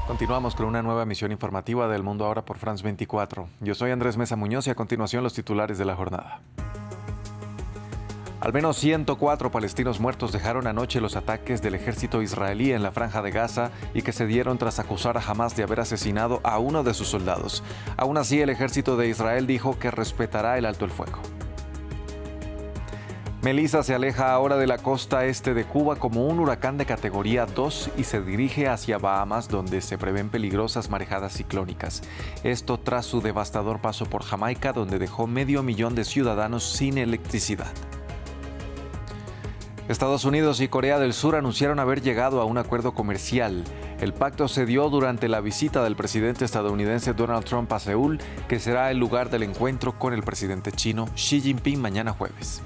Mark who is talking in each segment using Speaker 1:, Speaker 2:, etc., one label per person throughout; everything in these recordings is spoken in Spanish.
Speaker 1: Continuamos con una nueva emisión informativa del Mundo Ahora por France 24. Yo soy Andrés Mesa Muñoz y a continuación los titulares de la jornada. Al menos 104 palestinos muertos dejaron anoche los ataques del ejército israelí en la Franja de Gaza y que se dieron tras acusar a Hamás de haber asesinado a uno de sus soldados. Aún así, el ejército de Israel dijo que respetará el alto el fuego. Melissa se aleja ahora de la costa este de Cuba como un huracán de categoría 2 y se dirige hacia Bahamas, donde se prevén peligrosas marejadas ciclónicas. Esto tras su devastador paso por Jamaica, donde dejó 500.000 de ciudadanos sin electricidad. Estados Unidos y Corea del Sur anunciaron haber llegado a un acuerdo comercial. El pacto se dio durante la visita del presidente estadounidense Donald Trump a Seúl, que será el lugar del encuentro con el presidente chino Xi Jinping mañana jueves.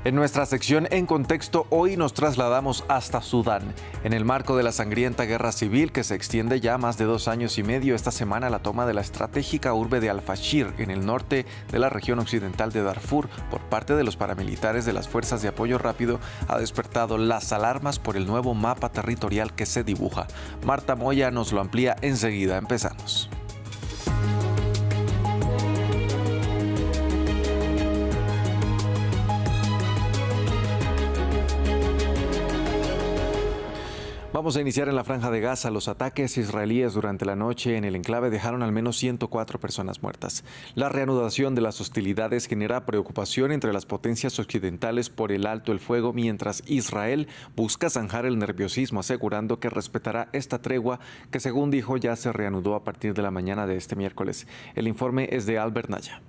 Speaker 1: En nuestra sección En Contexto, hoy nos trasladamos hasta Sudán. En el marco de la sangrienta guerra civil que se extiende ya más de 2 años y medio, esta semana la toma de la estratégica urbe de Al-Fashir, en el norte de la región occidental de Darfur, por parte de los paramilitares de las Fuerzas de Apoyo Rápido, ha despertado las alarmas por el nuevo mapa territorial que se dibuja. Marta Moya nos lo amplía enseguida. Empezamos. Vamos a iniciar en la Franja de Gaza. Los ataques israelíes durante la noche en el enclave dejaron al menos 104 personas muertas. La reanudación de las hostilidades genera preocupación entre las potencias occidentales por el alto el fuego, mientras Israel busca zanjar el nerviosismo, asegurando que respetará esta tregua que, según dijo, ya se reanudó a partir de la mañana de este miércoles. El informe es de Albert Naya.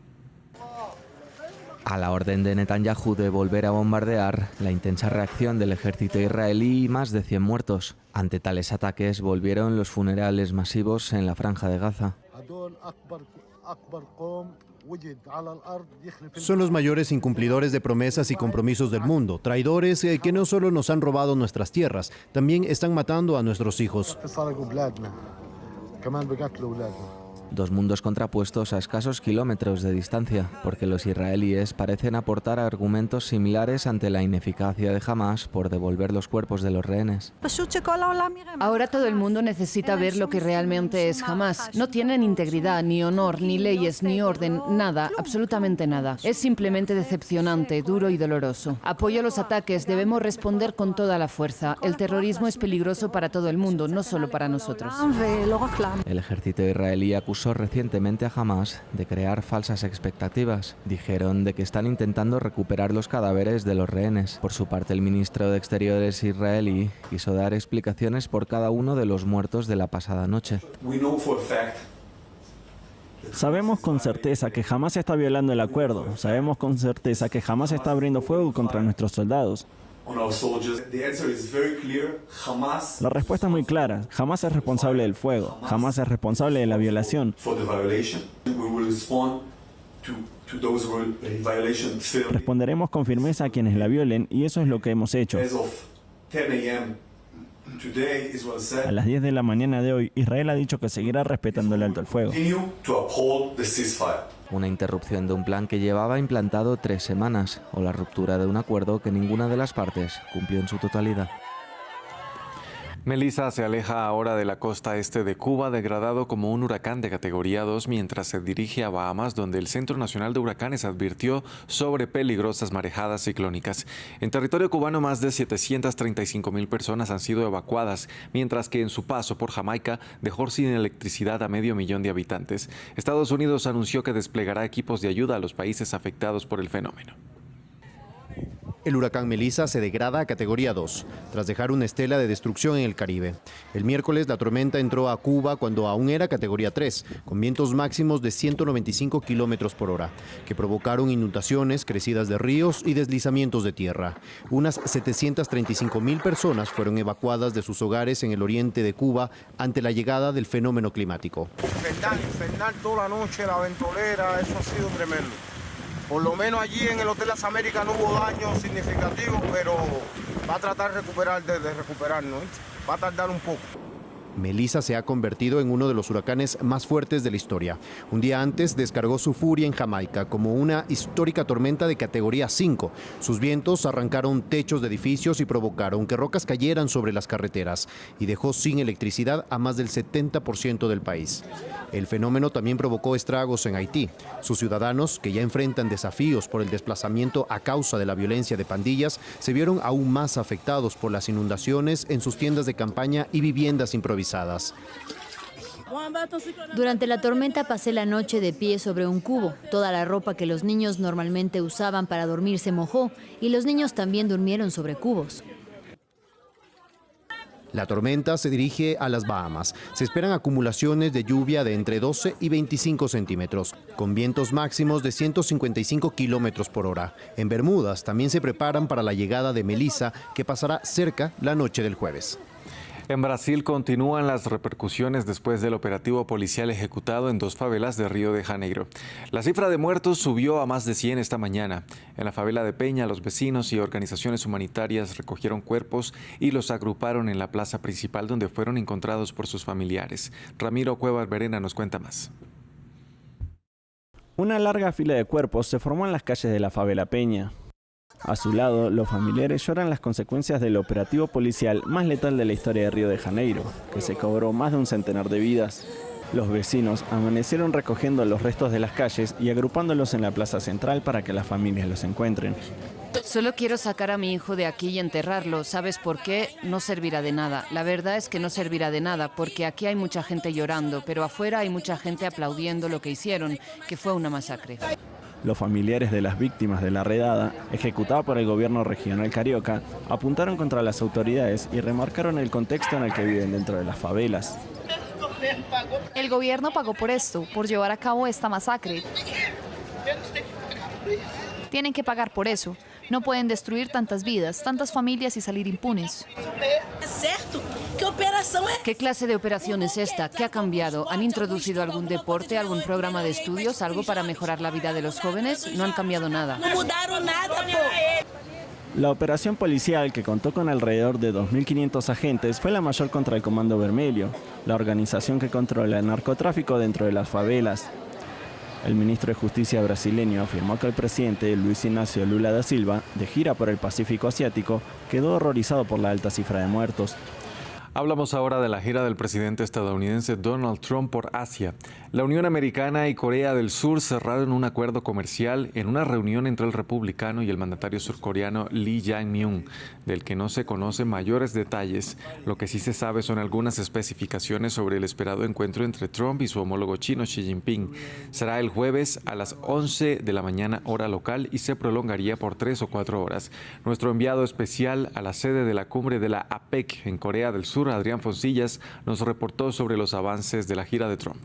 Speaker 2: A la orden de Netanyahu de volver a bombardear, la intensa reacción del ejército israelí y más de 100 muertos. Ante tales ataques volvieron los funerales masivos en la Franja de Gaza.
Speaker 3: Son los mayores incumplidores de promesas y compromisos del mundo, traidores que no solo nos han robado nuestras tierras, también están matando a nuestros hijos.
Speaker 2: Dos mundos contrapuestos a escasos kilómetros de distancia, porque los israelíes parecen aportar argumentos similares ante la ineficacia de Hamás por devolver los cuerpos de los rehenes.
Speaker 4: Ahora todo el mundo necesita ver lo que realmente es Hamás. No tienen integridad, ni honor, ni leyes, ni orden, nada, absolutamente nada. Es simplemente decepcionante, duro y doloroso. Apoyo los ataques, debemos responder con toda la fuerza. El terrorismo es peligroso para todo el mundo, no solo para nosotros.
Speaker 2: El ejército israelí acusó recientemente a Hamás de crear falsas expectativas. Dijeron de que están intentando recuperar los cadáveres de los rehenes. Por su parte, el ministro de Exteriores israelí quiso dar explicaciones por cada uno de los muertos de la pasada noche.
Speaker 5: Sabemos con certeza que Hamás está violando el acuerdo. Sabemos con certeza que Hamás está abriendo fuego contra nuestros soldados. La respuesta es muy clara. Hamás es responsable del fuego. Hamás es responsable de la violación. Responderemos con firmeza a quienes la violen y eso es lo que hemos hecho. A las 10 de la mañana de hoy, Israel ha dicho que seguirá respetando el alto el fuego.
Speaker 2: Una interrupción de un plan que llevaba implantado 3 semanas, o la ruptura de un acuerdo que ninguna de las partes cumplió en su totalidad.
Speaker 1: Melissa se aleja ahora de la costa este de Cuba, degradado como un huracán de categoría 2, mientras se dirige a Bahamas, donde el Centro Nacional de Huracanes advirtió sobre peligrosas marejadas ciclónicas. En territorio cubano, más de 735.000 personas han sido evacuadas, mientras que en su paso por Jamaica dejó sin electricidad a 500.000 de habitantes. Estados Unidos anunció que desplegará equipos de ayuda a los países afectados por el fenómeno.
Speaker 3: El huracán Melissa se degrada a categoría 2, tras dejar una estela de destrucción en el Caribe. El miércoles la tormenta entró a Cuba cuando aún era categoría 3, con vientos máximos de 195 kilómetros por hora, que provocaron inundaciones, crecidas de ríos y deslizamientos de tierra. Unas 735.000 personas fueron evacuadas de sus hogares en el oriente de Cuba ante la llegada del fenómeno climático.
Speaker 6: Infernal toda la noche, la ventolera, eso ha sido tremendo. Por lo menos allí en el Hotel Las Américas no hubo daños significativos, pero va a tratar de recuperarnos, ¿sí? Va a tardar un poco.
Speaker 3: Melissa se ha convertido en uno de los huracanes más fuertes de la historia. Un día antes descargó su furia en Jamaica como una histórica tormenta de categoría 5. Sus vientos arrancaron techos de edificios y provocaron que rocas cayeran sobre las carreteras y dejó sin electricidad a más del 70% del país. El fenómeno también provocó estragos en Haití. Sus ciudadanos, que ya enfrentan desafíos por el desplazamiento a causa de la violencia de pandillas, se vieron aún más afectados por las inundaciones en sus tiendas de campaña y viviendas improvisadas.
Speaker 7: Durante la tormenta pasé la noche de pie sobre un cubo. Toda la ropa que los niños normalmente usaban para dormir se mojó y los niños también durmieron sobre cubos.
Speaker 3: La tormenta se dirige a las Bahamas. Se esperan acumulaciones de lluvia de entre 12 y 25 centímetros, con vientos máximos de 155 kilómetros por hora. En Bermudas también se preparan para la llegada de Melissa, que pasará cerca la noche del jueves.
Speaker 1: En Brasil continúan las repercusiones después del operativo policial ejecutado en 2 favelas de Río de Janeiro. La cifra de muertos subió a más de 100 esta mañana. En la favela de Peña, los vecinos y organizaciones humanitarias recogieron cuerpos y los agruparon en la plaza principal donde fueron encontrados por sus familiares. Ramiro Cuevas Verena nos cuenta más.
Speaker 5: Una larga fila de cuerpos se formó en las calles de la favela Peña. A su lado, los familiares lloran las consecuencias del operativo policial más letal de la historia de Río de Janeiro, que se cobró más de un centenar de vidas. Los vecinos amanecieron recogiendo los restos de las calles y agrupándolos en la plaza central para que las familias los encuentren.
Speaker 4: Solo quiero sacar a mi hijo de aquí y enterrarlo. ¿Sabes por qué? No servirá de nada. La verdad es que no servirá de nada, porque aquí hay mucha gente llorando, pero afuera hay mucha gente aplaudiendo lo que hicieron, que fue una masacre.
Speaker 5: Los familiares de las víctimas de la redada, ejecutada por el gobierno regional carioca, apuntaron contra las autoridades y remarcaron el contexto en el que viven dentro de las favelas.
Speaker 8: El gobierno pagó por esto, por llevar a cabo esta masacre. Tienen que pagar por eso. No pueden destruir tantas vidas, tantas familias y salir impunes.
Speaker 4: ¿Qué clase de operación es esta? ¿Qué ha cambiado? ¿Han introducido algún deporte, algún programa de estudios, algo para mejorar la vida de los jóvenes? No han cambiado nada.
Speaker 5: La operación policial, que contó con alrededor de 2.500 agentes, fue la mayor contra el Comando Vermelho, la organización que controla el narcotráfico dentro de las favelas. El ministro de Justicia brasileño afirmó que el presidente Luis Inácio Lula da Silva, de gira por el Pacífico Asiático, quedó horrorizado por la alta cifra de muertos.
Speaker 1: Hablamos ahora de la gira del presidente estadounidense Donald Trump por Asia. La Unión Americana y Corea del Sur cerraron un acuerdo comercial en una reunión entre el republicano y el mandatario surcoreano Lee Jae-myung, del que no se conocen mayores detalles. Lo que sí se sabe son algunas especificaciones sobre el esperado encuentro entre Trump y su homólogo chino Xi Jinping. Será el jueves a las 11 de la mañana hora local y se prolongaría por 3 o 4 horas. Nuestro enviado especial a la sede de la cumbre de la APEC en Corea del Sur, Adrián Foncillas, nos reportó sobre los avances de la gira de Trump.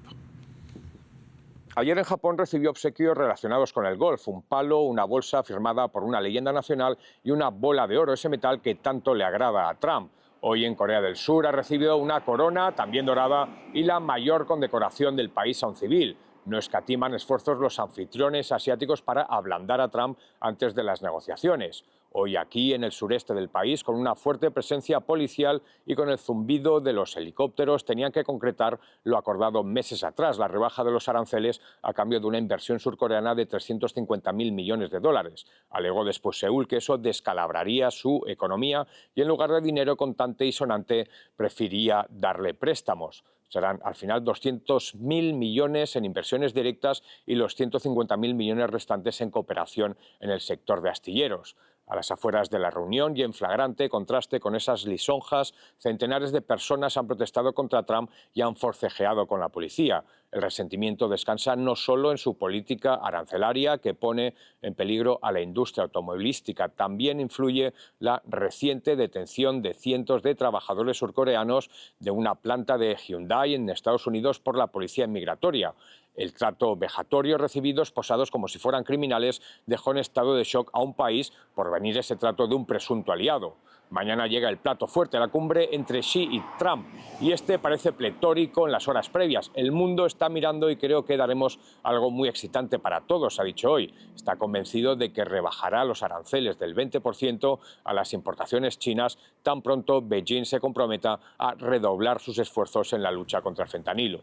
Speaker 9: Ayer en Japón recibió obsequios relacionados con el golf, un palo, una bolsa firmada por una leyenda nacional y una bola de oro, ese metal que tanto le agrada a Trump. Hoy en Corea del Sur ha recibido una corona, también dorada, y la mayor condecoración del país a un civil. No escatiman esfuerzos los anfitriones asiáticos para ablandar a Trump antes de las negociaciones. Hoy aquí, en el sureste del país, con una fuerte presencia policial y con el zumbido de los helicópteros, tenían que concretar lo acordado meses atrás, la rebaja de los aranceles a cambio de una inversión surcoreana de 350.000 millones de dólares. Alegó después Seúl que eso descalabraría su economía y en lugar de dinero contante y sonante prefería darle préstamos. Serán al final 200.000 millones en inversiones directas y los 150.000 millones restantes en cooperación en el sector de astilleros. A las afueras de la reunión y en flagrante contraste con esas lisonjas, centenares de personas han protestado contra Trump y han forcejeado con la policía. El resentimiento descansa no solo en su política arancelaria, que pone en peligro a la industria automovilística, también influye la reciente detención de cientos de trabajadores surcoreanos de una planta de Hyundai en Estados Unidos por la policía migratoria. El trato vejatorio recibido, esposados como si fueran criminales, dejó en estado de shock a un país por venir ese trato de un presunto aliado. Mañana llega el plato fuerte a la cumbre entre Xi y Trump, y este parece pletórico en las horas previas. El mundo está mirando y creo que daremos algo muy excitante para todos, ha dicho hoy. Está convencido de que rebajará los aranceles del 20% a las importaciones chinas tan pronto Beijing se comprometa a redoblar sus esfuerzos en la lucha contra el fentanilo.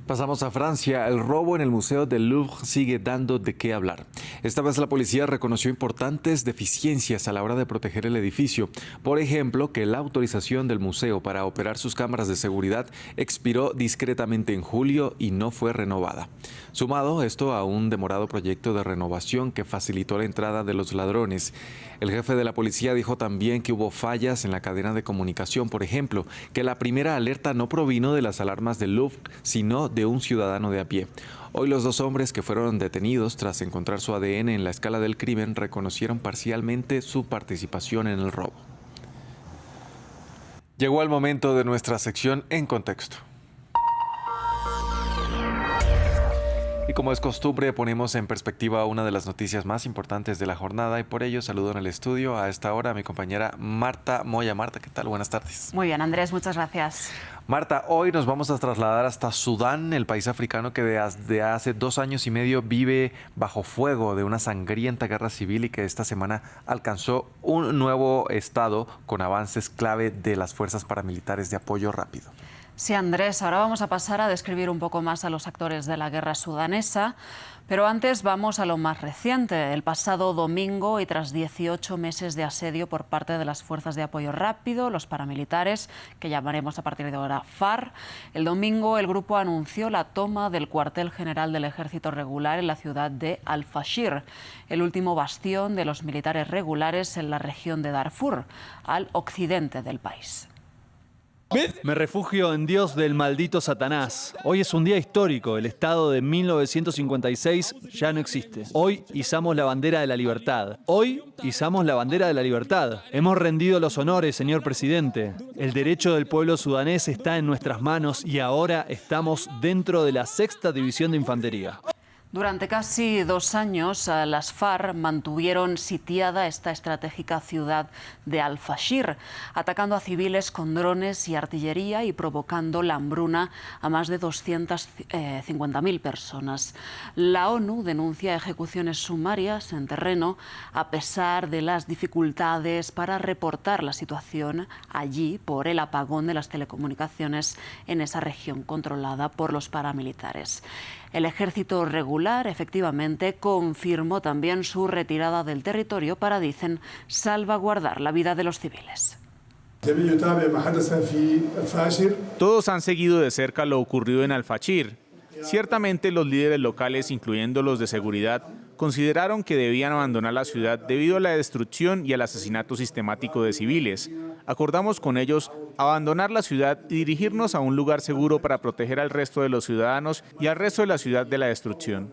Speaker 1: Pasamos a Francia. El robo en el Museo del Louvre sigue dando de qué hablar. Esta vez la policía reconoció importantes deficiencias a la hora de proteger el edificio. Por ejemplo, que la autorización del museo para operar sus cámaras de seguridad expiró discretamente en julio y no fue renovada. Sumado esto a un demorado proyecto de renovación que facilitó la entrada de los ladrones. El jefe de la policía dijo también que hubo fallas en la cadena de comunicación. Por ejemplo, que la primera alerta no provino de las alarmas del Louvre, sino de un ciudadano de a pie. Hoy los dos hombres que fueron detenidos tras encontrar su ADN en la escala del crimen reconocieron parcialmente su participación en el robo. Llegó el momento de nuestra sección En Contexto. Y como es costumbre, ponemos en perspectiva una de las noticias más importantes de la jornada y por ello saludo en el estudio a esta hora a mi compañera Marta Moya. Marta, ¿qué tal? Buenas tardes.
Speaker 10: Muy bien, Andrés, muchas gracias.
Speaker 1: Marta, hoy nos vamos a trasladar hasta Sudán, el país africano que desde hace 2 años y medio vive bajo fuego de una sangrienta guerra civil y que esta semana alcanzó un nuevo estado con avances clave de las fuerzas paramilitares de apoyo rápido.
Speaker 10: Sí, Andrés, ahora vamos a pasar a describir un poco más a los actores de la guerra sudanesa, pero antes vamos a lo más reciente. El pasado domingo y tras 18 meses de asedio por parte de las fuerzas de apoyo rápido, los paramilitares, que llamaremos a partir de ahora FARC, el domingo el grupo anunció la toma del cuartel general del ejército regular en la ciudad de Al-Fashir, el último bastión de los militares regulares en la región de Darfur, al occidente del país.
Speaker 11: Me refugio en Dios del maldito Satanás. Hoy es un día histórico. El Estado de 1956 ya no existe. Hoy izamos la bandera de la libertad. Hoy izamos la bandera de la libertad. Hemos rendido los honores, señor presidente. El derecho del pueblo sudanés está en nuestras manos y ahora estamos dentro de la 6ª División de Infantería.
Speaker 10: Durante casi 2 años, las FARC mantuvieron sitiada esta estratégica ciudad de Al-Fashir, atacando a civiles con drones y artillería y provocando la hambruna a más de 250.000 personas. La ONU denuncia ejecuciones sumarias en terreno a pesar de las dificultades para reportar la situación allí por el apagón de las telecomunicaciones en esa región controlada por los paramilitares. El ejército regular, efectivamente, confirmó también su retirada del territorio para, dicen, salvaguardar la vida de los civiles.
Speaker 12: Todos han seguido de cerca lo ocurrido en Al-Fashir. Ciertamente los líderes locales, incluyendo los de seguridad, consideraron que debían abandonar la ciudad debido a la destrucción y al asesinato sistemático de civiles. Acordamos con ellos abandonar la ciudad y dirigirnos a un lugar seguro para proteger al resto de los ciudadanos y al resto de la ciudad de la destrucción.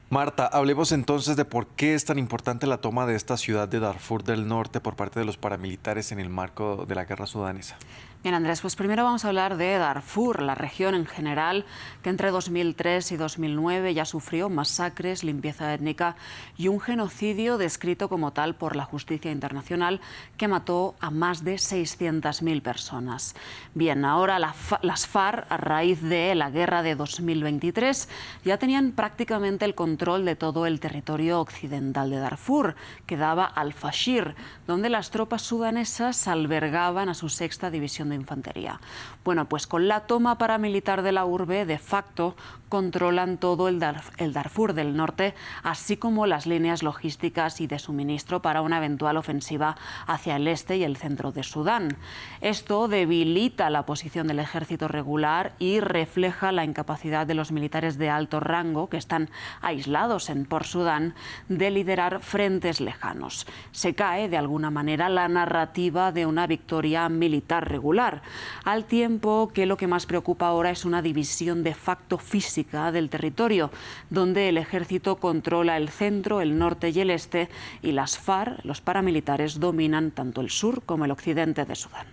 Speaker 1: Marta, hablemos entonces de por qué es tan importante la toma de esta ciudad de Darfur del Norte por parte de los paramilitares en el marco de la guerra sudanesa.
Speaker 10: Bien, Andrés, pues primero vamos a hablar de Darfur, la región en general, que entre 2003 y 2009 ya sufrió masacres, limpieza étnica y un genocidio descrito como tal por la justicia internacional que mató a más de 600.000 personas. Bien, ahora las FARC, a raíz de la guerra de 2023, ya tenían prácticamente el control de todo el territorio occidental de Darfur, que daba Al-Fashir, donde las tropas sudanesas albergaban a su 6ª División de Infantería. Bueno, pues con la toma paramilitar de la urbe, de facto, controlan todo el Darfur del Norte, así como las líneas logísticas y de suministro para una eventual ofensiva hacia el este y el centro de Sudán. Esto debilita la posición del ejército regular y refleja la incapacidad de los militares de alto rango, que están aislados en Port Sudán, de liderar frentes lejanos. Se cae, de alguna manera, la narrativa de una victoria militar regular, al tiempo que lo que más preocupa ahora es una división de facto física del territorio, donde el ejército controla el centro, el norte y el este, y las FARC, los paramilitares, dominan tanto el sur como el occidente de Sudán.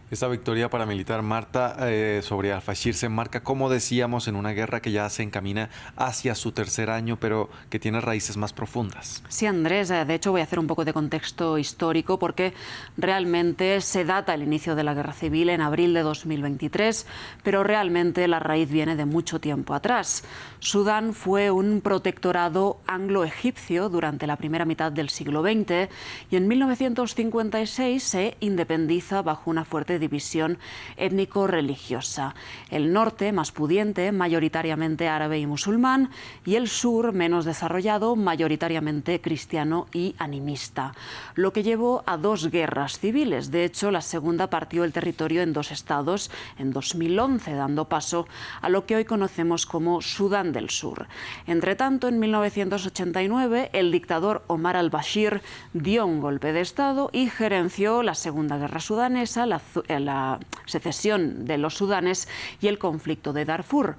Speaker 1: Esta victoria paramilitar, Marta, sobre al-Fashir se enmarca, como decíamos, en una guerra que ya se encamina hacia su tercer año, pero que tiene raíces más profundas.
Speaker 10: Sí, Andrés, de hecho voy a hacer un poco de contexto histórico porque realmente se data el inicio de la guerra civil en abril de 2023, pero realmente la raíz viene de mucho tiempo atrás. Sudán fue un protectorado anglo-egipcio durante la primera mitad del siglo XX y en 1956 se independiza bajo una fuerte división étnico-religiosa. El norte, más pudiente, mayoritariamente árabe y musulmán, y el sur, menos desarrollado, mayoritariamente cristiano y animista. Lo que llevó a dos guerras civiles. De hecho, la segunda partió el territorio en dos estados en 2011, dando paso a lo que hoy conocemos como Sudán del Sur. Entre tanto, en 1989, el dictador Omar al-Bashir dio un golpe de Estado y gerenció la Segunda Guerra Sudanesa, la secesión de los Sudanes y el conflicto de Darfur,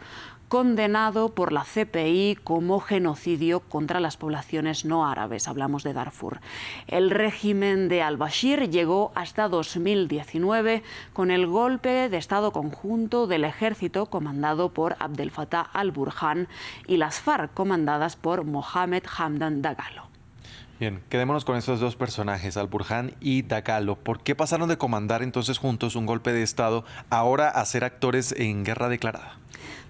Speaker 10: condenado por la CPI como genocidio contra las poblaciones no árabes. Hablamos de Darfur. El régimen de al-Bashir llegó hasta 2019 con el golpe de Estado conjunto del ejército comandado por Abdel Fattah al-Burhan y las FARC comandadas por Mohamed Hamdan Dagalo.
Speaker 1: Bien, quedémonos con estos dos personajes, al-Burhan y Dagalo. ¿Por qué pasaron de comandar entonces juntos un golpe de Estado ahora a ser actores en guerra declarada?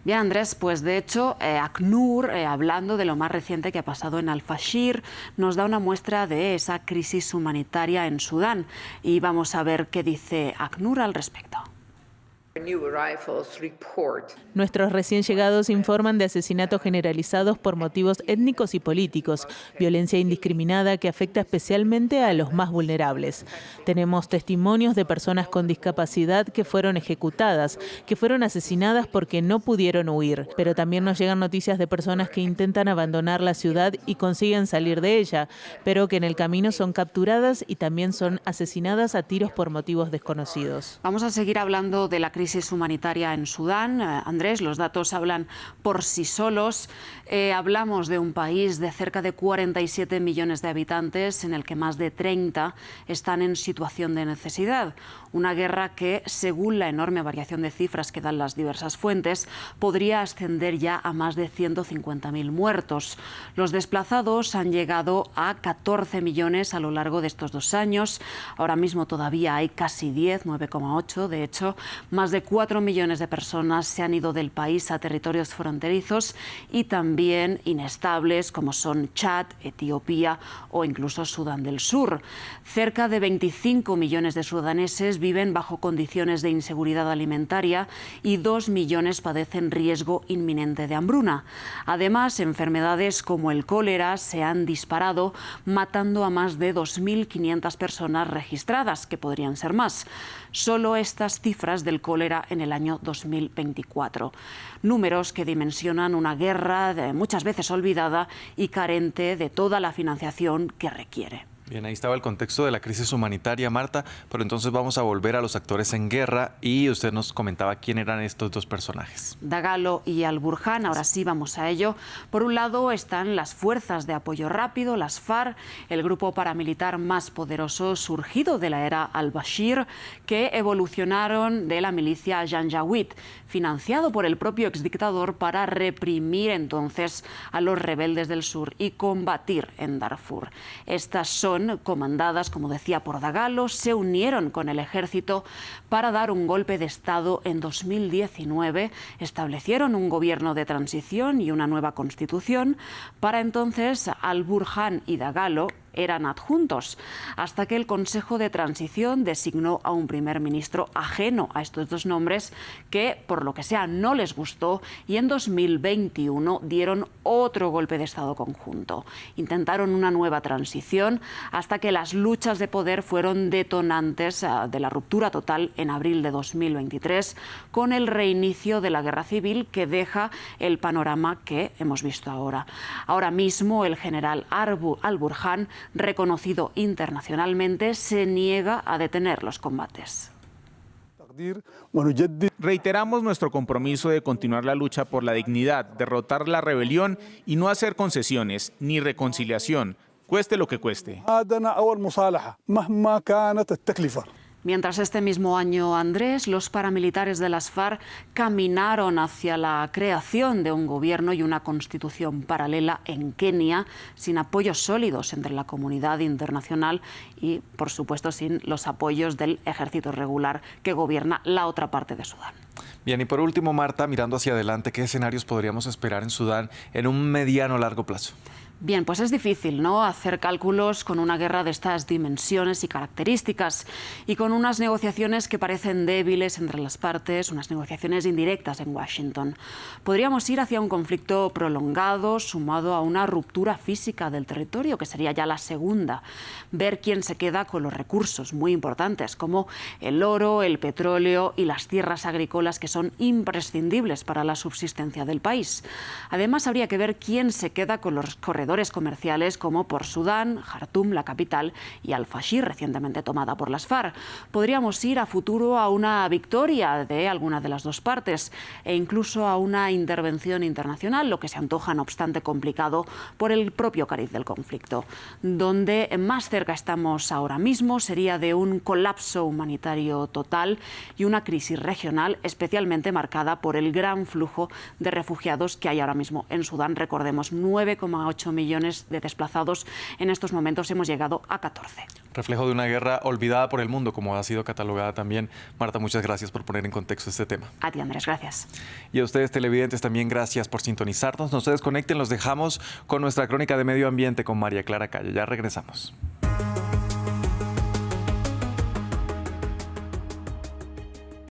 Speaker 10: Bien, Andrés, pues de hecho, ACNUR, hablando de lo más reciente que ha pasado en al-Fashir, nos da una muestra de esa crisis humanitaria en Sudán. Y vamos a ver qué dice ACNUR al respecto.
Speaker 13: Nuestros recién llegados informan de asesinatos generalizados por motivos étnicos y políticos, violencia indiscriminada que afecta especialmente a los más vulnerables. Tenemos testimonios de personas con discapacidad que fueron ejecutadas, que fueron asesinadas porque no pudieron huir, pero también nos llegan noticias de personas que intentan abandonar la ciudad y consiguen salir de ella, pero que en el camino son capturadas y también son asesinadas a tiros por motivos desconocidos.
Speaker 10: Vamos a seguir hablando de la crisis humanitaria en Sudán. Andrés, los datos hablan por sí solos. Hablamos de un país de cerca de 47 millones de habitantes en el que más de 30 están en situación de necesidad. Una guerra que, según la enorme variación de cifras que dan las diversas fuentes, podría ascender ya a más de 150.000 muertos. Los desplazados han llegado a 14 millones a lo largo de estos 2 años. Ahora mismo todavía hay casi 10, 9,8. De hecho, más de 4 millones de personas se han ido del país a territorios fronterizos y también inestables como son Chad, Etiopía o incluso Sudán del Sur. Cerca de 25 millones de sudaneses viven bajo condiciones de inseguridad alimentaria y 2 millones padecen riesgo inminente de hambruna. Además, enfermedades como el cólera se han disparado, matando a más de 2.500 personas registradas, que podrían ser más. Solo estas cifras del cólera en el año 2024. Números que dimensionan una guerra muchas veces olvidada y carente de toda la financiación que requiere.
Speaker 1: Bien, ahí estaba el contexto de la crisis humanitaria, Marta, pero entonces vamos a volver a los actores en guerra y usted nos comentaba quién eran estos dos personajes.
Speaker 10: Dagalo y al-Burhan, ahora sí vamos a ello. Por un lado están las fuerzas de apoyo rápido, las FARC, el grupo paramilitar más poderoso surgido de la era al-Bashir, que evolucionaron de la milicia Janjaweed, financiado por el propio exdictador para reprimir entonces a los rebeldes del sur y combatir en Darfur. Estas son comandadas, como decía, por Dagalo, se unieron con el ejército para dar un golpe de Estado en 2019, establecieron un gobierno de transición y una nueva constitución. Para entonces, al-Burhan y Dagalo eran adjuntos, hasta que el Consejo de Transición designó a un primer ministro ajeno a estos dos nombres que, por lo que sea, no les gustó y en 2021 dieron otro golpe de Estado conjunto. Intentaron una nueva transición hasta que las luchas de poder fueron detonantes de la ruptura total en abril de 2023 con el reinicio de la guerra civil que deja el panorama que hemos visto ahora. Ahora mismo el general al-Burhan, reconocido internacionalmente, se niega a detener los combates.
Speaker 12: Reiteramos nuestro compromiso de continuar la lucha por la dignidad, derrotar la rebelión y no hacer concesiones ni reconciliación, cueste lo que cueste.
Speaker 10: Mientras este mismo año, Andrés, los paramilitares de las FARC caminaron hacia la creación de un gobierno y una constitución paralela en Kenia, sin apoyos sólidos entre la comunidad internacional y, por supuesto, sin los apoyos del ejército regular que gobierna la otra parte de Sudán.
Speaker 1: Bien, y por último, Marta, mirando hacia adelante, ¿qué escenarios podríamos esperar en Sudán en un mediano o largo plazo?
Speaker 10: Bien, pues es difícil, ¿no?, hacer cálculos con una guerra de estas dimensiones y características y con unas negociaciones que parecen débiles entre las partes, unas negociaciones indirectas en Washington. Podríamos ir hacia un conflicto prolongado sumado a una ruptura física del territorio, que sería ya la segunda. Ver quién se queda con los recursos muy importantes, como el oro, el petróleo y las tierras agrícolas, que son imprescindibles para la subsistencia del país. Además, habría que ver quién se queda con los corredores comerciales como por Sudán, Jartum, la capital, y Al-Fashir, recientemente tomada por las FARC. Podríamos ir a futuro a una victoria de alguna de las dos partes e incluso a una intervención internacional, lo que se antoja, no obstante, complicado por el propio cariz del conflicto. Donde más cerca estamos ahora mismo sería de un colapso humanitario total y una crisis regional especialmente marcada por el gran flujo de refugiados que hay ahora mismo en Sudán. Recordemos, 9,8 millones de desplazados. En estos momentos hemos llegado a 14.
Speaker 1: Reflejo de una guerra olvidada por el mundo, como ha sido catalogada también. Marta, muchas gracias por poner en contexto este tema.
Speaker 10: A ti, Andrés, gracias.
Speaker 1: Y a ustedes, televidentes, también gracias por sintonizarnos. No se desconecten, los dejamos con nuestra crónica de medio ambiente con María Clara Calle. Ya regresamos.